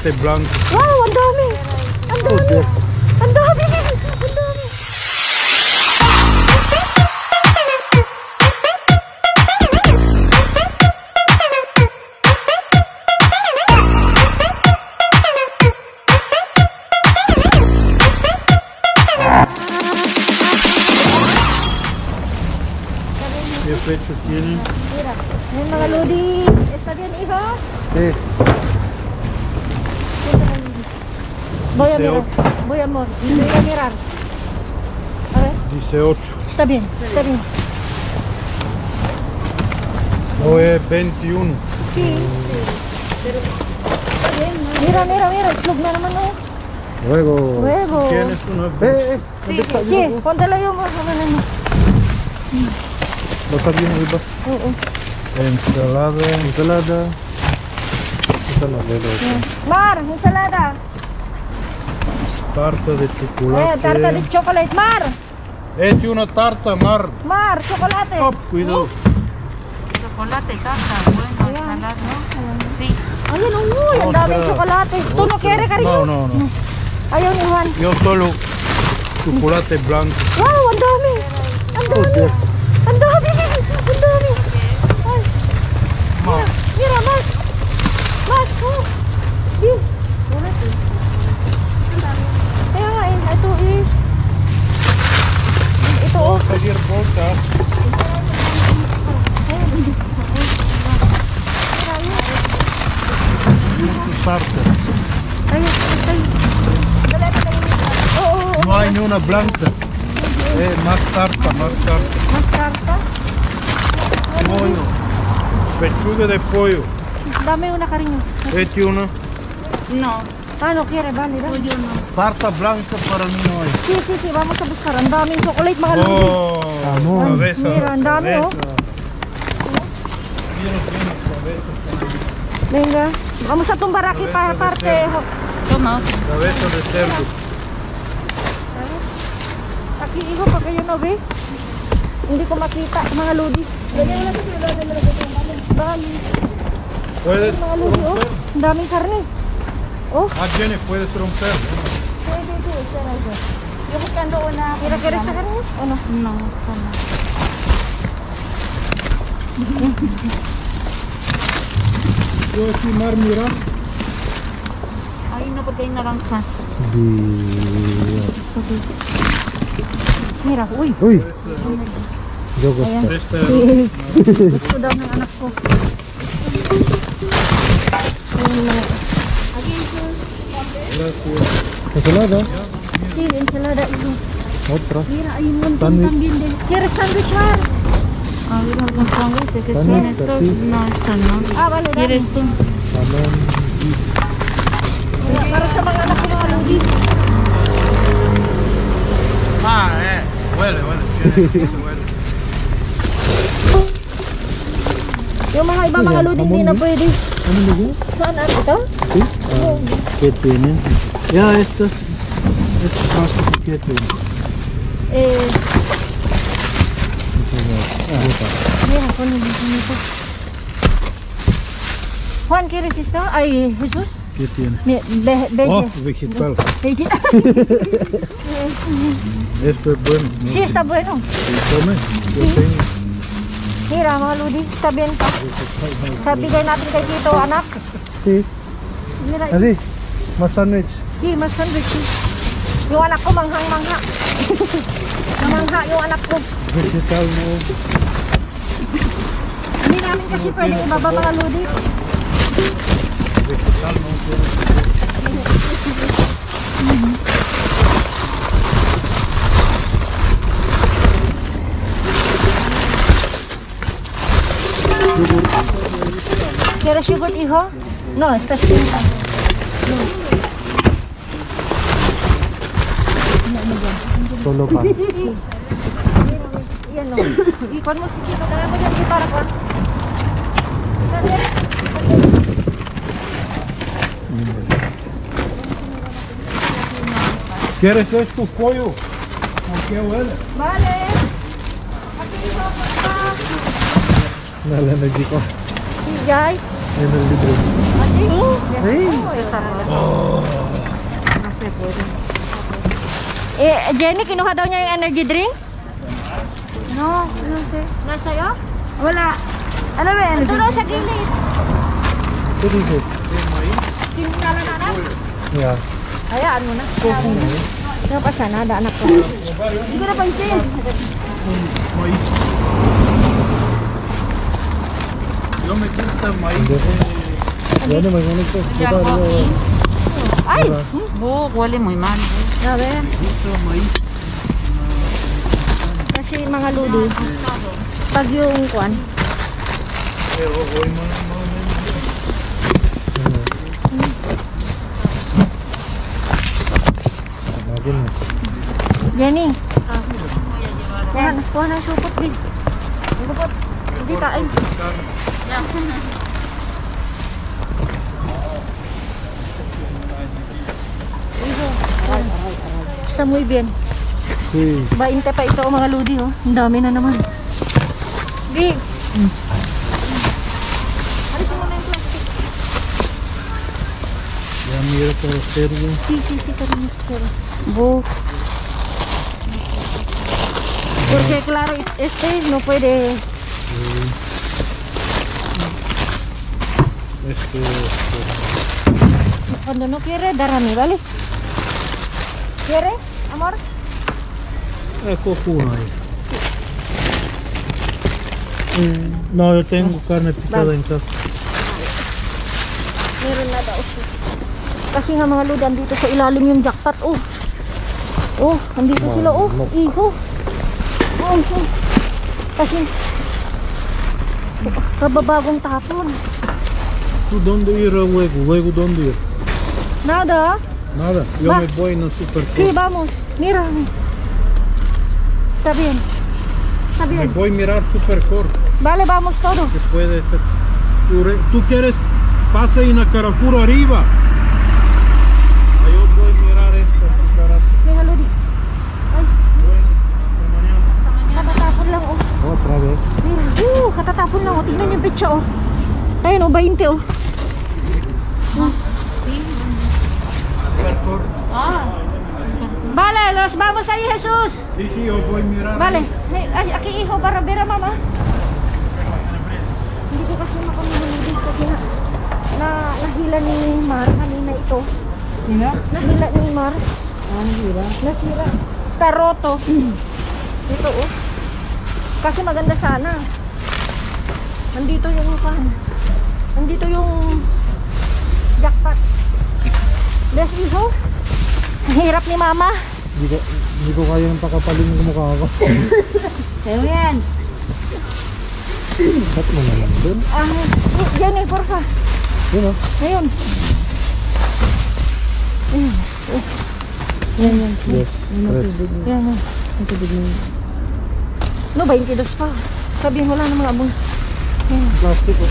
chocolate blanco. Wow, ang dami! Ang dami! Ang dami! Ang dami! ¿Qué precio tiene? Mira, yung mga lodi. ¿Está bien, hijo? Sí. Voy a mirar. Voy amor. Voy a mirar. A ver. 18. Está bien, está bien. No es 21. Sí. Pero está bien, ¿no? Mira, mira, mira. El club na naman, no? Luego. Huevo. ¿Tienes uno? Sí, sí. Póntelo yung mga kamanan mo. ¿Lo está bien arriba? Oo. Ensalada. Ensalada. Mar, ensalada. Tarta de chocolate. Tarta de chocolate. Mar. Eche una tarta, Mar. Mar, chocolate. Oh, cuidado. Chocolate, tarta, bueno, ensalada, ¿no? Sí. Ayun, uy, ang daming chocolate. ¿Tú no quieres, cariño? No, no, no. Ayaw ni Juan. Yo solo chocolate blanco. Wow, ang dami. Ang dami. Ang dami. Ang dami. Ay. Mira, mira, mas. Mas, oh. Yun. Kaya nga, ito is. Ito, oh. Pedir bolsa. Tarta. Ayun, ayun. No hay ni una blanca. Más tarta, más tarta. Mas tarta. Pollo. Pechuga de pollo. Dame una, cariño. Eche una. No, Ah, no quiere, vale, dale. yo no. Tarta blanca para mí no hay. Sí, sí, sí, vamos a buscar. Ang daming chocolate, mga lodi. Oh, cabeza. Mira, ang dami, oh. Venga, vamos a tumbar aquí para parte. Toma otro. Cabeza de cerdo. Aquí, hijo, porque yo no ve. Hindi ko makita, mga lodi. Dami. Puedes Mga lodi, oh. Ang daming karne. Oh. Ah, Jenny, puedes romper. Pwede, espera eso. Yo buscando una. Mira, ¿quieres esta carne? ¿O no? No, toma. ¿Puedo estimar, mira? Ay, no, porque hay naranjas. Mira, uy. Uy, yo Ayan. Esta, Gusto daw ng anak ko. Ayan, mga- gracias. ensalada, Sí, ensalada, hijo. otra. Mira, hay un montón Sándwich. también de... ¿Quieres sándwich, Mar? A ver, algún sándwich que son Sándwich, estos. así. No, esta no. Ah, vale, dame. ¿Quieres tú? Salmón. Mira, para sa mga anak ko, mga lodi. Huele, huele. Tiene, huele. Yung mga iba, mga lodi, hindi na pwede. ¿Ano lagi? Saan, ano ito? Sí. ¿Qué tiene? Ya, estos. Estos plástico, ¿qué tiene? Mira, kung ano dito. Juan, ¿quieres esto? Ay, Jesús. ¿Qué tiene? Vege. Vegetal. Vege. Esto es bueno. ¿No? Sí, está bueno. ¿Sí come? Yo Sí. tengo. Mira, mga lodi, está bien pa. Sabigay natin kay Tito, anak. Sí. Mira, Así. Más sándwich. sí, mas sandwich. Yung anak ko, manghang-mangha. Mangha yung anak ko. Vegetal no. Hindi namin kasi pwede ibaba, mga lodi. Vegetal no tiene. ¿Quieres yogurt, hijo? No, estás bien. Solo pan. Yan o. Ikon mo si Tito. Dala mo dyan para kon. ¿Quieres esto, pollo? ¿Con qué huele? Vale. Aquí, hijo, papá. Nalalagy ko. Jai. Ayun ang libre. At Hey. Kasi pwede. Jenny, kinuha daw niya yung energy drink? No, no sé. Nasa iyo? Wala. Ano ba yan? Ito daw sa gilid. What is it? Kinala na na. Yeah. Hayaan mo na. Ano pa siya? Nada anak ko. Hindi ko napansin. Maíz. Yo me gusta maíz. Yan may ganito ko. Ay! Buk, huele muy mal. A ver. Gusta maíz. Kasi mga ludi, pag yung kwan, Pero hoy más o menos. Natin na. Jenny. Kuha ng supot, Bin. Supot. Hindi kain. Está muy bien. Sí. 20 pa ito mga ludi, oh. Ang dami na naman. Big. Alisin mo na yung plastic. Ya mira todo cerdo. Sí, kami pero. Bu. Porque claro, no puede. Cuando no quiere, darami, ¿vale? ¿Quiere, amor? Cojo uno ahí. No, yo tengo carne picada en casa. Meron na daw siya. Kasi nga mga lodi, andito sa ilalim yung jackpot, oh. Oh, andito sila, oh. Iho. Oh, so. Kasi, kababagong tapon. ¿Tú dónde ir a huevo? ¿Huevo dónde ir? Nada. Nada. Yo Va. me voy en el super. Sí, vamos. Mira. Está bien. Está Me bien. voy a mirar super corto. Vale, vamos todos. Que puede ser. ¿Tú quieres? Pasa en la Carrefour arriba. Ahí yo voy a mirar esto. Venga, Lodi. Ay, Bueno, hasta mañana. katatapon lang, oh. Otra vez. Mira. Katatapon lang, oh. Tingnan yung picture, oh. Ayun, oh, 20, oh. Super corto. Vale, los vamos ahí, Jesús. Sí, sí, yo voy a mirar. Vale. Ay, aquí, hijo, para ver a mamá. Hindi ko kasi makamulubis kasi nahila ni Mar kanina ito. Mira. Nahila ni Mar. Mira. Nasira. Karoto. Ito, oh. Kasi maganda sana. Nandito yung pan. Nandito yung jackpot. Bes, hijo. Ang hirap ni mama. Hindi ko kaya ng pakapaling ng mukha ko. Pero yan. Cut mo naman dun. Jenny, porfa. Yun o. Ngayon. Yan. Yes. Press. Yan. No, 22 pa. Sabihin mo lang ng mga abong. Plastic o.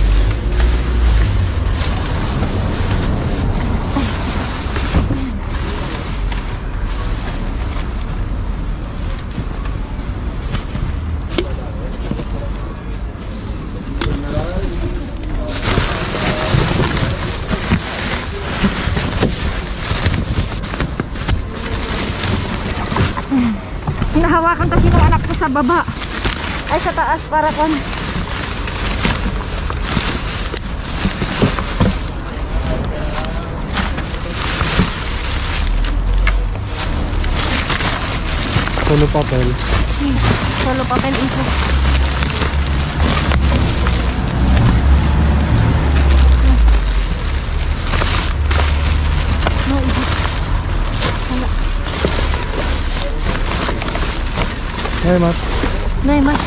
Hinahawakan kasi ng anak ko sa baba. Ay, sa taas para kon. Solo papel. Solo papel ito. No, ito. Wala. Hey, Matt. No hay más.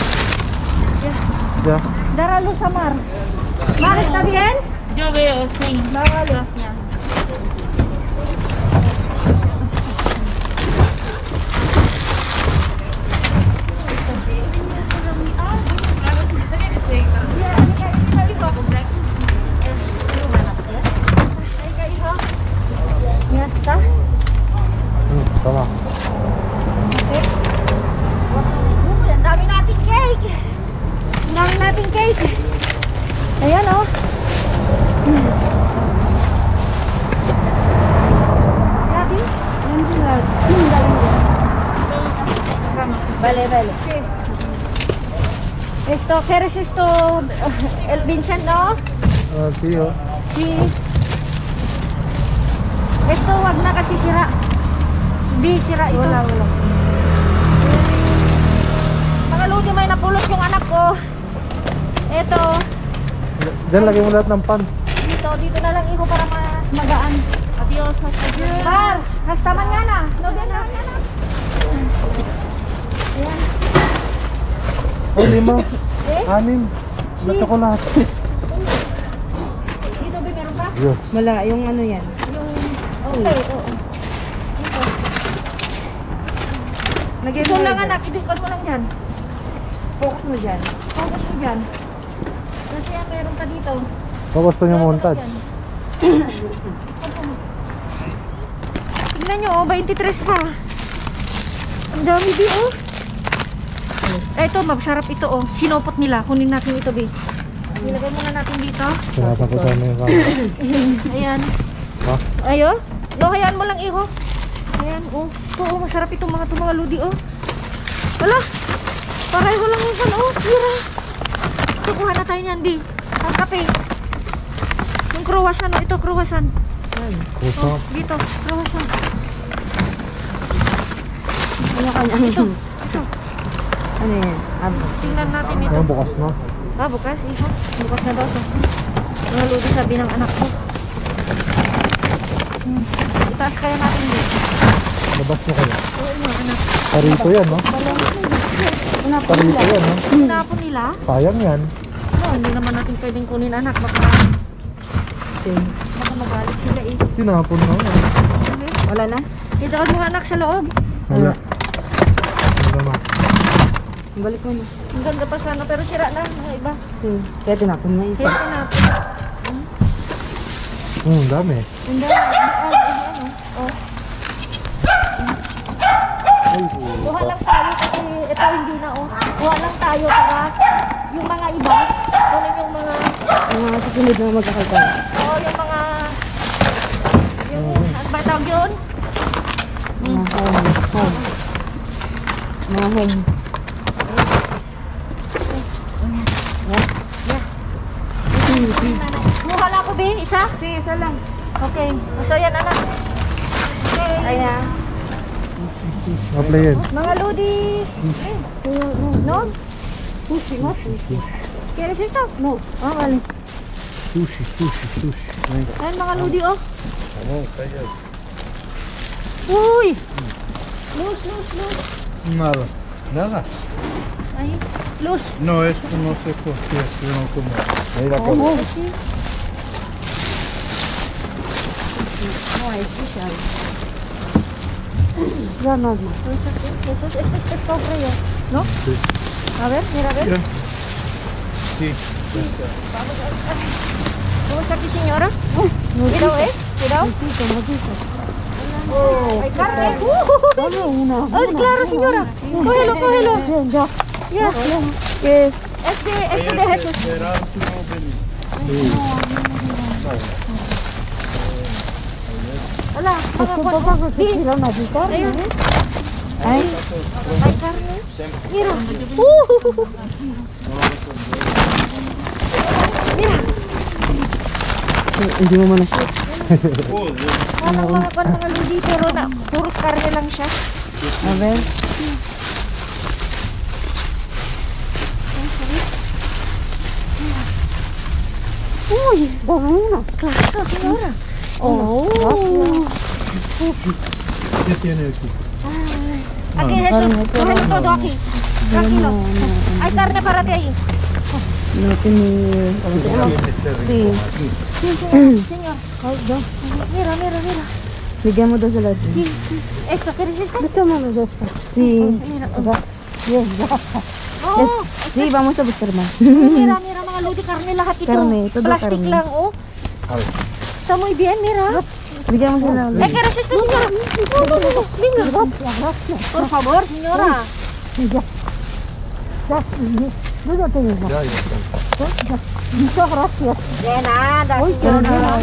Ya. Daralo sa mar. Mar, ¿está bien? Yo veo, sí. Vale. Ya está. Tama. Okay. Ang dami nating cake. Ang dami nating cake. Ayan, oh. Vale, vale. Sí. Esto, ¿quieres esto, el Vincent, no? Ah, sí, oh. Sí. Esto, wag na kasi sira. Hindi, sira ito. Wala. Mga lodi, may napulot yung anak ko. Ito. Diyan, lagay mo lahat ng pan. Dito na lang iho para mas magaan. Adios, adios. Par, hasta mañana. No, din na. Ayan. Oh, 5. Eh? 6. Na chocolate. Dito ba meron pa? Yes. Wala, yung ano yan. Okay, oo. Lagay Ito lang anak, ibigkan mo lang yan. Focus mo dyan. Focus mo dyan. Kasi yan, meron pa dito. Kung gusto nyo montage. Tingnan nyo, 23 pa. Ang dami di, oh. Ito, masarap ito, oh. Sinopot nila. Kunin natin ito, be. Ilagay muna natin dito. Sinasakutan mo yung camera. Ayan. Ha? Ayo. No, hayaan mo lang, iho. Ayan, oh. Ito, oh, masarap itong mga ludi, oh. Wala. Pareho lang yung pan, oh. Tira. Ito, kuha na tayo niyan, di. Ang kape. Yung croissant, oh. Ito, croissant. Kusa. Oh, dito, croissant. Ano kanya? Ito. Ano yan? Tingnan natin ito. Ano, bukas na? Ah, bukas, iho. Bukas na daw ito. Mga ludi, sabi ng anak ko. Itaas kaya natin dito. Labas mo kayo. Oo, mga anak. Parito yan, no? Parito yan, no? Tinapon nila. Sayang yan. No, hindi naman natin pwedeng kunin, anak. Baka magalit sila, eh. Tinapon na. Wala na? Idakal mo, anak, sa loob. Wala. Wala na. Balik mo na. Ang ganda pa sana, pero sira na. Mga iba. Kaya tinapon mo isa. Kaya tinapon. Dami. Hindi. Ano? Oh. Kuha lang tayo kasi ito hindi na, oh. Kuha lang tayo para yung mga iba, kunin yung mga, Mga susunod na magkakalta. oh, yung mga, ano ba tawag yun? Mga home. Mga home. Kuha lang ko, Bin, isa? Sige, isa lang. Okay. So yan, anak. Okay. Ayan. Na-play yan. Mga lodi. No? Sushi, no? ¿Quieres esto? No. Ah, vale. Sushi. Ayan mga lodi, oh. Oh, kaya. Uy! Luz. Nada. Nada. Ahí. Luz. No, esto no sé por qué. Yo no como. Ahí la acabo. Sí. No, especial. Ya no. Eso es pescado frío, ¿no? Sí. A ver, mira, a ver. Mira. Sí. ¿Cómo está aquí, señora? Cuidado, cuidado. Hay carne. Dame una. Ay, claro, señora. Cógelo. Ya. ¿Qué es? Este de Jesús. Hola, Ayun. Ay, Hay carne. Mira. Mira. hindi mo man siya. Mga ludi, pero puros karne lang siya. A ver. Uy, dami na. Claro, señora. Oh. ¿Qué tiene aquí? Aquí, Jesús. Cógelo todo aquí. Tranquilo. Hay carne para ti ahí. No tiene... Sí. Sí, señor. Mira. Bigyan mo daw sila. Sí. Esto, ¿quieres esto? Gusto mo na gusto. Sí. Mira. Yes. Oh. Sí, vamos a buscar más. Mira, mga ludi, karne lahat ito. Karne, todo Plastic karne. lang, oh. A ver. Está muy bien, mira. Bigyan mo sila. ¿Quieres esto, señora? No. Venga. Por favor, señora. De nada, señora.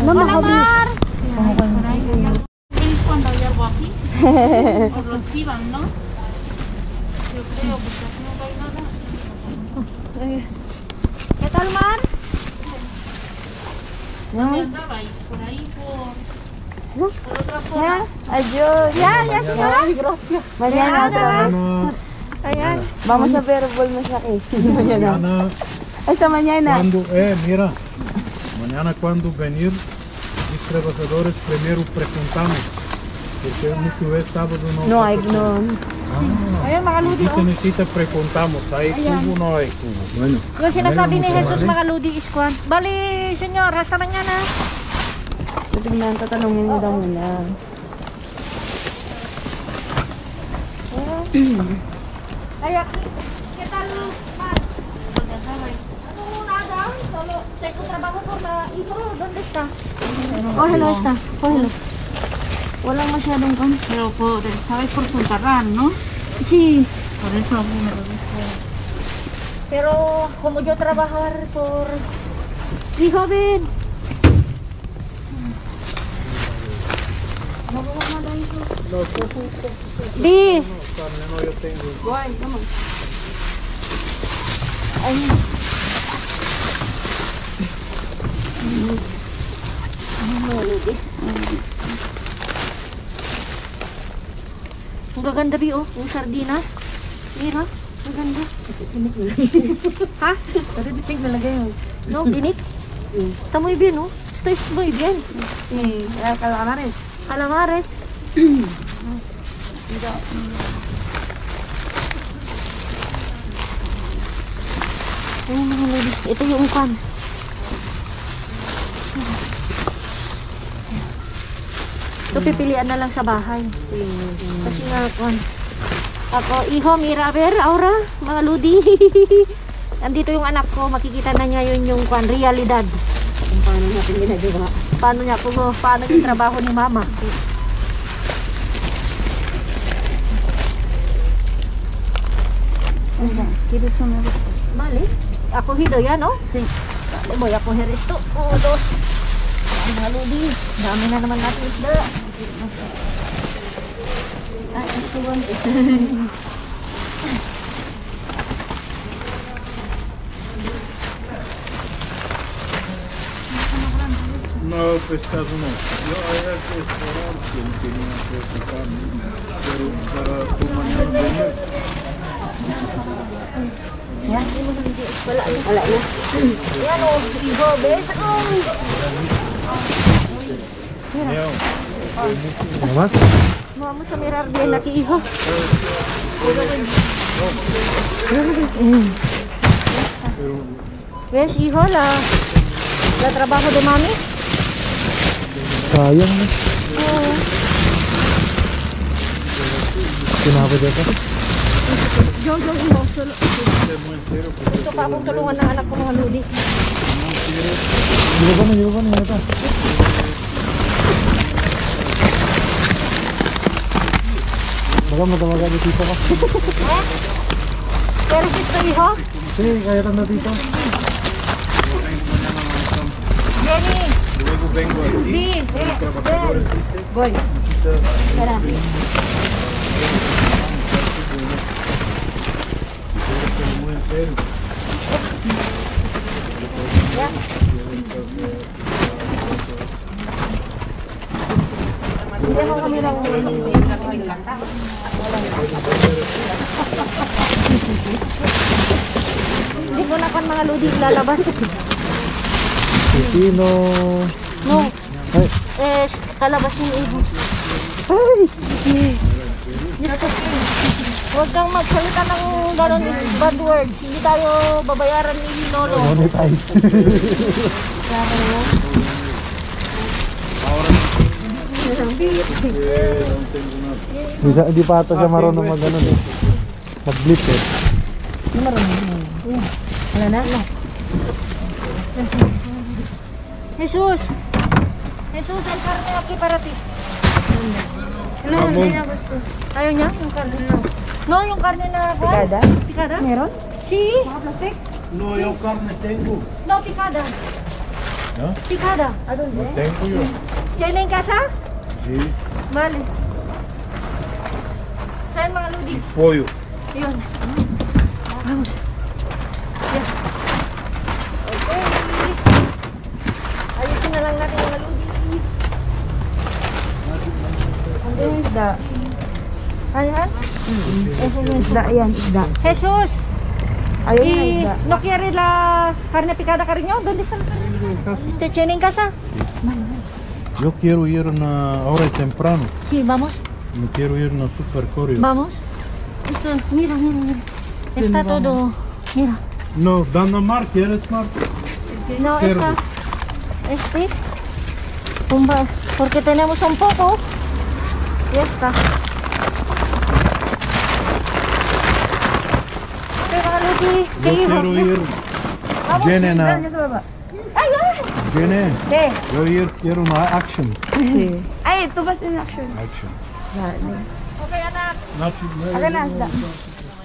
Hola, Mar. Él cuando había aquí, o lo activan, ¿no? Eh. ¿Qué tal, Mar? No. Por ahí, No. por otra Ya, zona. adiós. Ya, ya, señora. Mañana otra vez. Mañana, Ayan. Vamos a ver el mensaje. Mañana. mañana, Hasta mañana. cuando, mira, mañana cuando venir, los trabajadores primero preguntamos, porque muchas veces sábado No hay, pasa no. Ah, Ayan, mga ludi, y se oh. necesita preguntamos, ¿hay cubo o no hay cubo? Bueno, Yung sinasabi ni Jesus, Vale. mga ludi, is kwan. Bali, senyor, hasta mañana. Tignan, tatanungin mo daw muna. Ay, aquí. ¿Qué tal, Mar? Ano nada? Solo tengo trabajo por la hijo. ¿Dónde está? Cógelo, está. Cógelo. Walang masyadong kan. Pero sabes por Puntarran, ¿no? Sí. Por eso me lo dijo. Pero como yo trabajar por... Hijo, ven. Di. carne no yo tengo. Ang gaganda, Bi, oh. Yung sardinas. Mira. Ang ganda. Ha? Pero distinct talaga yun. No, pinit. Está muy bien, ¿no? Está muy bien. Sí, calamares. Calamares. Ayun, mga lodi. Ito yung kwan. Ito pipilian na lang sa bahay. Kasi nga kwan. Ako, iho, mira, ver, aura, mga lodi. Andito yung anak ko, makikita na niya yun yung kwan, realidad. Kung paano natin ginagawa. Paano yung trabaho ni mama. Kito sumunod. Vale. Acogido ya, ¿no? Sí. Vale, voy a coger esto. 1, 2. Mga lodi. Dami na naman natin isda. Ah, ito one. No, pescado no. Yo había que esperar que tenía que pescar, pero para tu mañana venir. Wala na. Wala na. Yan o. Iho, bes. ¿Más? Vamos a mirar bien aquí, hijo. ¿Ves, hijo, la trabajo de mami? Sayang na. Oo. Kinapa dito? Yo, hijo. Solo. Ito pa akong tulungan ng anak ko, mga lodi. Di ba na ito? Baka matawagan ni Tito ka. Pero ito, hijo. Sige, kaya ka na Tito. Jenny. Luego vengo aquí. Di. Trabajadores. Voy. Espera. Muy en serio. Hindi ako kami lang. Hindi ko na kan mga lodi lalabas. Sino? No. Ay. Kalabas yung ibo. Huwag kang magsalita ng gano'n bad words. Hindi tayo babayaran ni Lolo. Monetize. Hindi pa ata siya marunong mag-ano eh. Mag-blip eh. Wala na? No. Jesus! Jesus, ang karne aquí para ti. No, hindi niya gusto. Ayaw niya? Yung karne? No, yung karne na... Picada? Picada? Meron? Sí. Mga plastic? No, yo carne tengo. No, picada. ¿No? Picada. ¿A dónde? Tengo yo. ¿Tiene en casa? Sí. Vale. Saan mga ludi? Pollo. Yun. Vamos. Yeah. Okay. Ayusin na lang natin yung maludi. Ang yung isda. Ayan? Yung isda, yan, isda. Jesus! Ayun na isda. No quiere la carne picada, cariño? ¿Dónde está la carne? ¿Te tiene en casa? Yo quiero ir ahora temprano. Sí, vamos. Me quiero ir a Super Coreo. Vamos. Mira, mira, mira. Está todo. Mira. No, Dinamarca, ¿quieres más? No, Cerdo. está. Porque tenemos un poco. Ya está. Pero Lucky, ¿qué Yo hijo? quiero ir. Vamos. Jenna, Ay, ay. Jenna, ¿Qué? yo quiero una action. Sí. Ay, tú vas in action. Action. Okay, anak. Aga na, isda.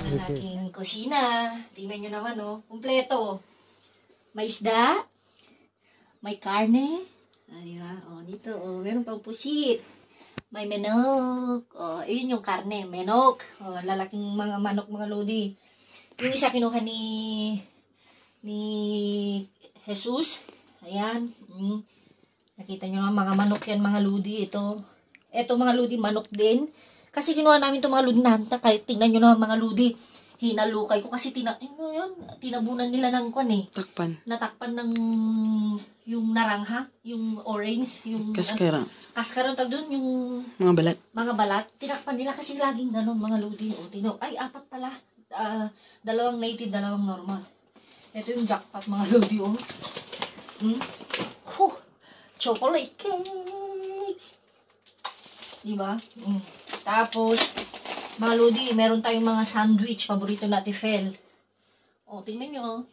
Ang aking kusina. Tingnan nyo naman, oh. Kumpleto. May isda. May karne. Di ba? Oh, dito, oh. Meron pang pusit. May manok. Oh, yun yung karne. Manok. Oh, lalaking mga manok, mga lodi. Yung isa kinuha ni Jesus. Ayan. Nakita nyo nga mga manok yan, mga lodi. Ito mga lodi, manok din. Kasi kinuha namin itong mga ludi na kahit tingnan nyo naman mga ludi. Hinalukay ko kasi tinabunan nila ng kwan eh. Takpan. Natakpan ng yung narangha, yung orange, yung Kaskara. kaskaron tag doon, yung Mga balat. mga balat. Tinakpan nila kasi laging ganun mga ludi. O, ay, apat pala. Dalawang native, dalawang normal. Ito yung jackpot mga ludi. Oh. Chocolate cake. Diba? Tapos, mga lodi, meron tayong mga sandwich. Paborito natin, Fel. O, tingnan nyo.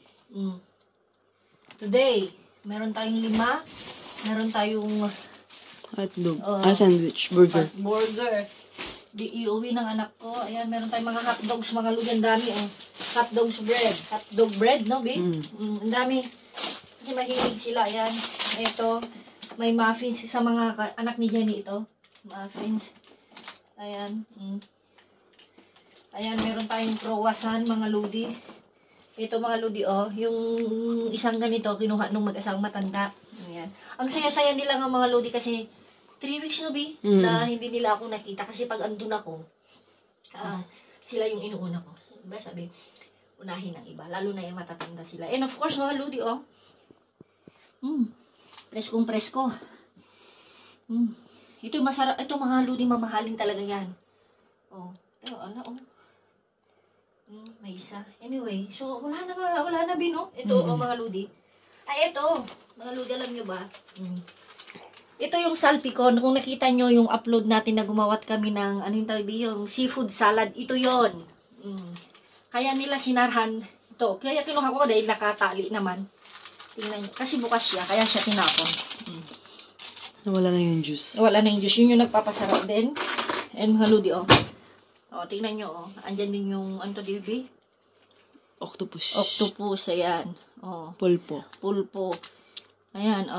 Today, meron tayong 5. Meron tayong Hotdog. Sandwich. Burger. burger. Iuwi ng anak ko. Ayan, meron tayong mga hotdogs. Mga lodi, ang dami. Oh. Hotdogs bread. Hotdog bread, no, babe? Ang dami. Kasi mahilig sila. Ayan. Ito, may muffins sa mga anak ni Jenny ito. Muffins. Ayan. Ayan, meron tayong croissant, mga ludi. Ito, mga ludi, oh. Yung isang ganito, kinuha nung mag-asawang matanda. Ayan. Ang saya-saya nila ng mga ludi kasi 3 weeks na, Bi, na hindi nila ako nakita. Kasi pag andun ako, sila yung inuuna ko. Diba, sabi, unahin ng iba. Lalo na yung matatanda sila. And of course, mga ludi, oh. Preskong presko. Ito masarap, ito mga ludi, mamahalin talaga yan. Oh, ito, ala, oh. May isa. Anyway, so wala na bino. Ito, oh, mga ludi. Ay, ito, mga ludi, alam nyo ba? Ito yung salpicon. Kung nakita nyo yung upload natin na gumawat kami ng, ano yung tawag, yung seafood salad, ito yon. Kaya nila sinarhan ito. Kaya kinuha ko dahil nakatali naman. Tingnan nyo. Kasi bukas siya, kaya siya tinapon. Nawala na yung juice. Wala na yung juice. Yun yung nagpapasarap din. And mga ludi, oh. O, tingnan nyo, oh. Andyan din yung, ano to, DB? Octopus. Octopus, ayan. Oh. Pulpo. Pulpo. Ayan,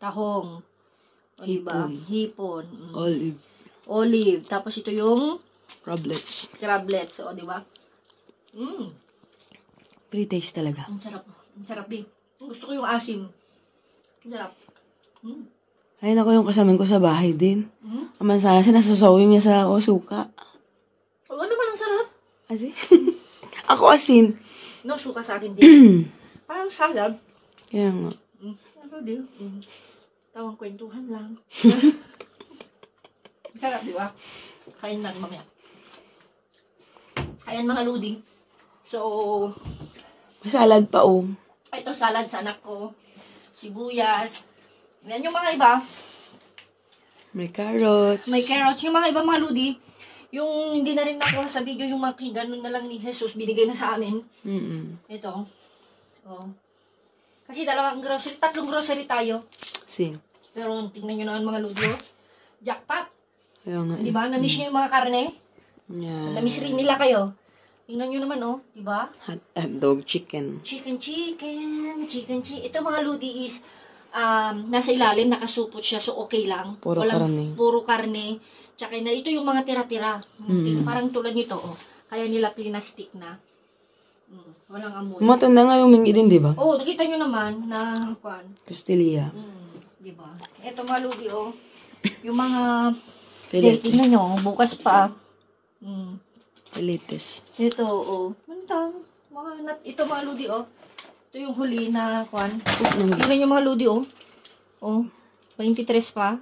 tahong. O, diba? Hipon. Olive. Olive. Tapos ito yung Crablets. crablets. O, diba? Pretty taste talaga. Ang sarap. Ang sarap, eh. Gusto ko yung asim. Ang sarap. Ayun ako yung kasamin ko sa bahay din. Aman sana sinasasawin niya sa ako suka. O, ano ba ang sarap? Asin? Ako asin. No, suka sa akin din. Parang salad. Kaya nga. Ano din? Tawang kwentuhan lang. Sarap, di ba? Kain lang mamaya. Ayan, mga ludi. So, May salad pa, oh. ito salad sa anak ko. Sibuyas. Yan yung mga iba. May carrots. May carrots. Yung mga iba, mga ludi. Yung hindi na rin nakuha sa video, yung mga ganun na lang ni Jesus, binigay na sa amin. Ito. Oh. Kasi tatlong grocery tayo. Sin. Pero tingnan nyo naman mga ludi. Jackpot. Kaya nga. Diba? Na-miss nyo yung mga karne? Yeah. Na-miss rin nila kayo. Tingnan nyo naman, oh. Diba? Hotdog chicken. Chicken. Ito mga ludi is, nasa ilalim, nakasupot siya, so okay lang. Puro karne. Puro karne. Tsaka ito yung mga tira-tira. Parang tulad nito, oh. Kaya nila plinastik na. Walang amoy. Matanda nga yung mingi din, di ba? Oo, nakita nyo naman na, kuan. Castelia. Di ba? Ito mga lugi, oh. Yung mga, tingnan nyo, bukas pa. Elites. Ito, oh. Mantang, ito mga ludi, oh. Ito yung huli na, kuan. Tingnan nyo mga ludi, oh. Oh, 23 pa.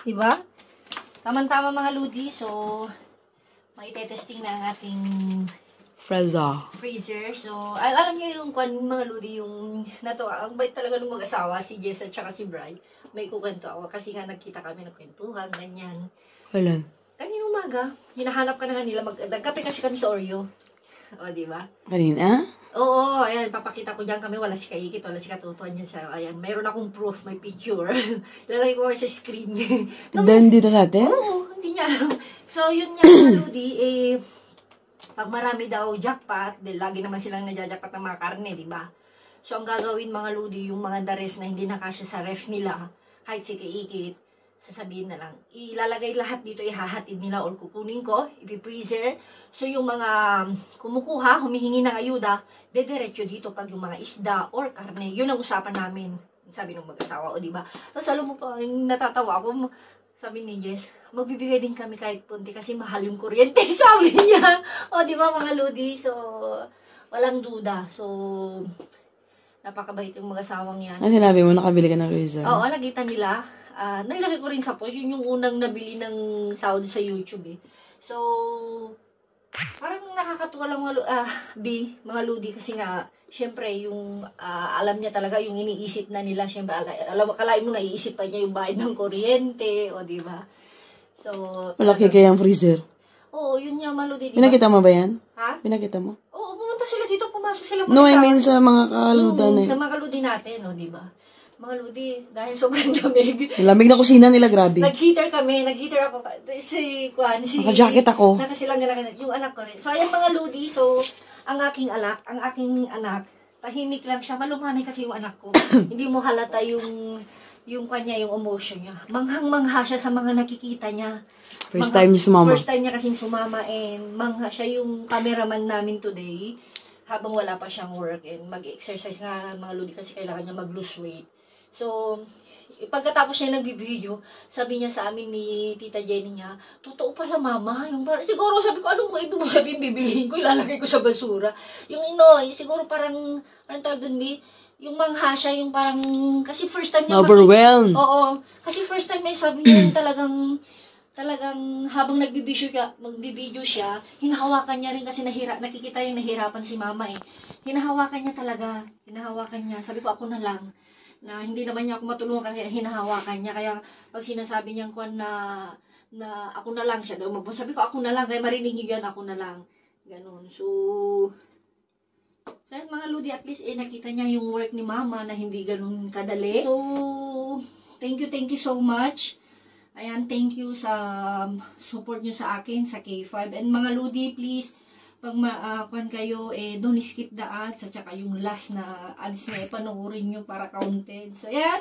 Diba? Tama-tama mga ludi. So, maitetesting na ang ating freezer. So, alam niyo yung kuan mga ludi, yung natuwa. Ang bait talaga ng mag-asawa, si Jess at saka si Bri. May kukwento ako kasi nga nagkita kami ng kwentuhan, ganyan. Kailan? Kanina umaga, hinahanap ka na nila. Nagkape kasi kami sa Oreo. O, diba? Kanina? Oo, ayan, papakita ko dyan kami. Wala si Kaikit, wala si Katutuan dyan sa, ayan, mayroon akong proof, may picture. Lalagay ko sa screen. Then, dito sa atin? Oo, hindi niya alam. So, yun nga, Ludi, pag marami daw jackpot, lagi naman silang nadja-jackpot ng mga karne, di ba? So, ang gagawin mga Ludi, yung mga dares na hindi nakasya sa ref nila, kahit si Kaikit, sasabihin na lang, ilalagay lahat dito, ihahatid nila or kukunin ko, ipi-freezer. So, yung mga kumukuha, humihingi ng ayuda, dediretso dito pag yung mga isda or karne. Yun ang usapan namin. Sabi ng mag-asawa, o diba? Tapos, alam mo pa, yung natatawa ako, sabi ni Jess, magbibigay din kami kahit punti kasi mahal yung kuryente, sabi niya. O, diba mga Lodi? So, walang duda. So, napakabait yung mag-asawang yan. Ano sinabi mo, nakabili ka ng freezer? Oo, nakita nila. Nailagay ko rin sa post, yun yung unang nabili ng Saudi sa YouTube eh. So, parang nakakatuwa lang mga Ludi kasi nga, syempre, yung alam niya talaga yung iniisip na nila, syempre, akalain mo naiisip pa niya yung bayad ng kuryente, o diba? So, malaki kaya ang freezer? Oo, yun yung mga Ludi, diba? Pinakita mo ba yan? Ha? Pinakita mo? Oo, pumunta sila dito, pumasok sila. No, I mean sa mga kaludan eh. Sa mga kaludi natin, o diba? Mga Ludi, dahil sobrang lamig. Lamig na kusina nila, grabe. Nag-heater ako. Si naka-jacket ako. Nakasilang yung anak ko rin. So, ayan mga Ludi. So, ang aking anak, tahimik lang siya. Malumanay kasi yung anak ko. Hindi mo halata yung kanya, yung emotion niya. Manghang-mangha siya sa mga nakikita niya. First time niya sumama. First time niya kasing sumama and mangha siya yung cameraman namin today. Habang wala pa siyang work and mag-exercise nga mga Ludi kasi kailangan niya mag-lose weight. So, pagkatapos niya nagbibideo, sabi niya sa amin ni Tita Jenny niya, totoo pala mama, yung parang, siguro sabi ko, anong ibig mo sabihin, bibilihin ko, ilalagay ko sa basura. Yung siguro parang tawag dun, yung mangha siya, yung parang, kasi first time niya, overwhelmed. Oo, kasi first time niya, sabi niya, talagang habang magbibideo siya, hinahawakan niya rin kasi nakikita yung nahirapan si mama eh. Hinahawakan niya, sabi ko ako na lang, na hindi naman niya ako matulungan kasi hinahawakan niya. Kaya pag sinasabi niya ko na ako na lang siya daw magbun, sabi ko ako na lang, kaya marinig niyo yan, ako na lang. Ganun. So mga Ludi, at least nakita niya yung work ni mama na hindi ganun kadali. So, thank you so much. Ayan, thank you sa support nyo sa akin, sa K5. And mga Ludi, please, pag kuhan kayo, don't skip the ads, at saka yung last na ads na panoorin nyo para counted. So, ayan.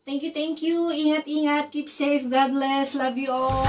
Thank you. Ingat. Keep safe. God bless. Love you all.